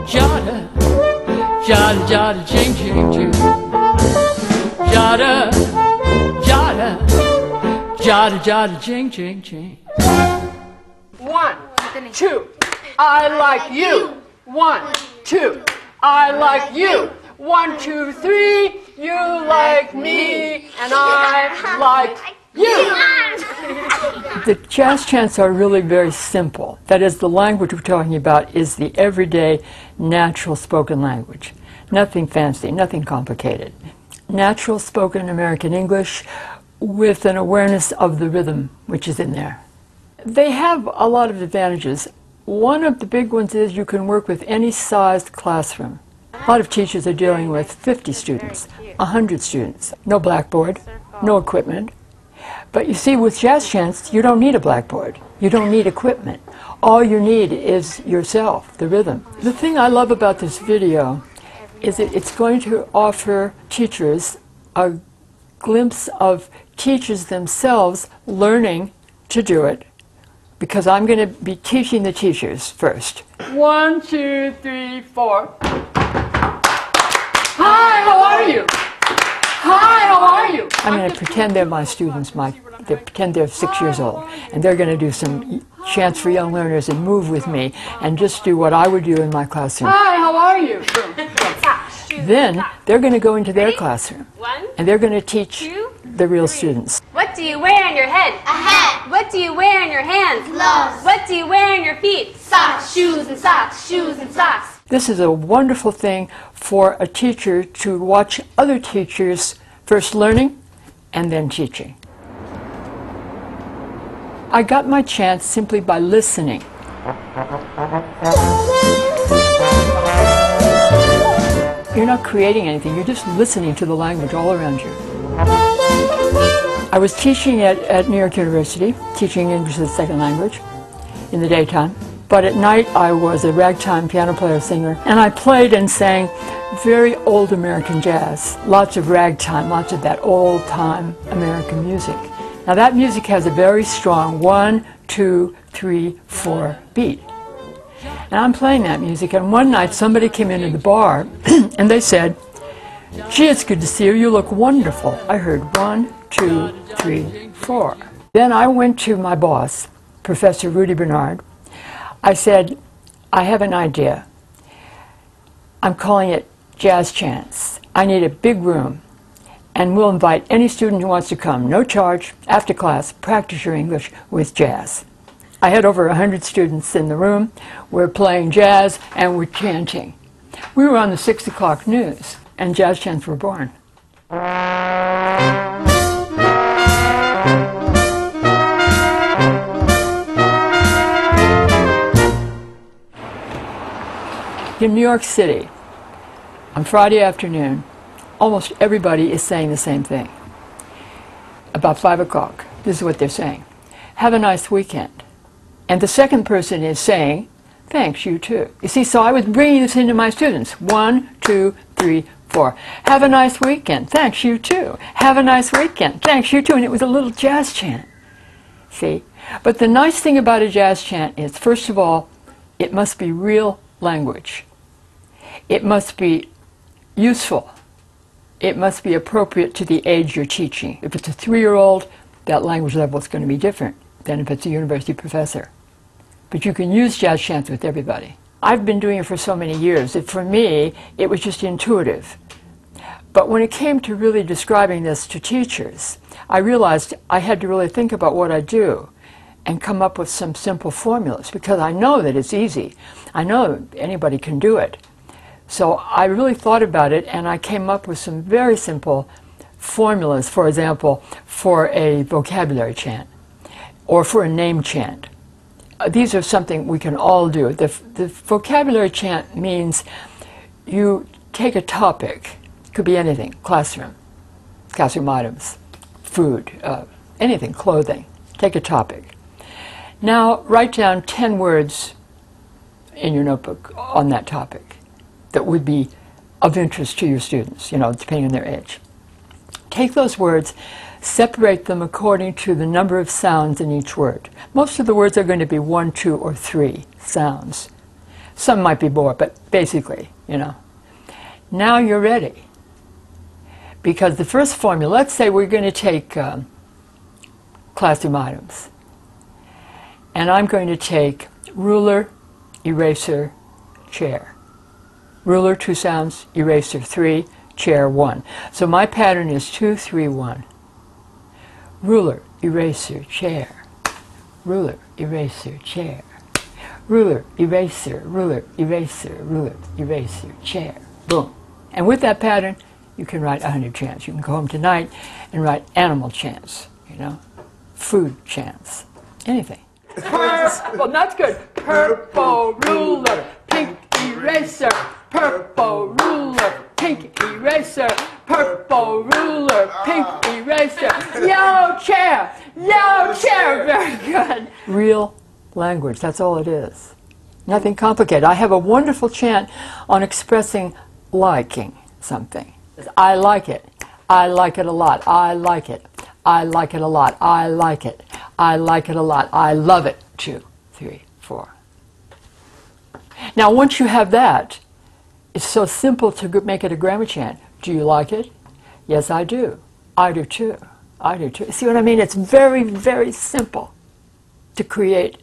Jada, jada, jada, jing, jing, jing. Jada, jada, jada, jada, jing, jing, jing. 1, 2, I like you. 1, 2, I like you. 1, 2, 3, you like me, and I like you. The jazz chants are really very simple. That is, the language we're talking about is the everyday, natural spoken language. Nothing fancy, nothing complicated. Natural spoken American English with an awareness of the rhythm which is in there. They have a lot of advantages. One of the big ones is you can work with any sized classroom. A lot of teachers are dealing with 50 students, 100 students. No blackboard, no equipment. But you see, with jazz chants, you don't need a blackboard. You don't need equipment. All you need is yourself, the rhythm. The thing I love about this video is that it's going to offer teachers a glimpse of teachers themselves learning to do it, because I'm going to be teaching the teachers first. 1, 2, 3, 4. Hi, how are you? Hi, how are you? I'm going to pretend they're my students. They pretend they're 6 years old, and they're going to do some chants for young learners and move with me and just do what I would do in my classroom. Hi, how are you? Then they're going to go into their classroom, and they're going to teach the real students. What do you wear on your head? A hat. What do you wear on your hands? Gloves. What do you wear on your feet? Socks, shoes, and socks, shoes, and socks. This is a wonderful thing for a teacher to watch other teachers first learning and then teaching. I got my chance simply by listening. You're not creating anything, you're just listening to the language all around you. I was teaching at New York University, teaching English as a second language in the daytime. But at night I was a ragtime piano player, singer, and I played and sang very old American jazz. Lots of ragtime, lots of that old-time American music. Now that music has a very strong 1, 2, 3, 4 beat. And I'm playing that music, and one night somebody came into the bar and they said, "Gee, it's good to see you, you look wonderful." I heard 1, 2, 3, 4. Then I went to my boss, Professor Rudy Bernard. I said, "I have an idea. I'm calling it Jazz Chants. I need a big room, and we'll invite any student who wants to come, no charge, after class, practice your English with jazz." I had over 100 students in the room. We're playing jazz and we're chanting. We were on the 6 o'clock news, and jazz chants were born. In New York City, on Friday afternoon, almost everybody is saying the same thing. About 5 o'clock, this is what they're saying: "Have a nice weekend." And the second person is saying, "Thanks, you too." You see, so I was bringing this into my students. 1, 2, 3, 4. "Have a nice weekend." "Thanks, you too." "Have a nice weekend." "Thanks, you too." And it was a little jazz chant. See? But the nice thing about a jazz chant is, first of all, it must be real language. It must be useful. It must be appropriate to the age you're teaching. If it's a 3-year-old, that language level is going to be different than if it's a university professor. But you can use jazz chants with everybody. I've been doing it for so many years that for me, it was just intuitive. But when it came to really describing this to teachers, I realized I had to really think about what I do and come up with some simple formulas, because I know that it's easy. I know anybody can do it. So I really thought about it, and I came up with some very simple formulas, for example, for a vocabulary chant or for a name chant. These are something we can all do. The vocabulary chant means you take a topic, could be anything, classroom items, food, anything, clothing. Take a topic. Now write down 10 words in your notebook on that topic that would be of interest to your students, you know, depending on their age. Take those words, separate them according to the number of sounds in each word. Most of the words are going to be 1, 2, or 3 sounds. Some might be more, but basically, you know. Now you're ready. Because the first formula, let's say we're going to take classroom items. And I'm going to take ruler, eraser, chair. Ruler, 2 sounds, eraser, 3, chair, 1. So my pattern is 2, 3, 1. Ruler, eraser, chair. Ruler, eraser, chair. Ruler, eraser, ruler, eraser, ruler, eraser, chair. Boom. And with that pattern, you can write 100 chants. You can go home tonight and write animal chants, you know, food chants, anything. Well, that's good. Purple ruler, pink eraser, purple ruler, pink eraser, purple ruler, pink eraser, yellow chair, very good. Real language, that's all it is. Nothing complicated. I have a wonderful chant on expressing liking something. I like it. I like it a lot. I like it. I like it a lot. I like it. I like it a lot. I love it. 2, 3, 4. Now, once you have that, it's so simple to make it a grammar chant. Do you like it? Yes, I do. I do too. I do too. See what I mean? It's very, very simple to create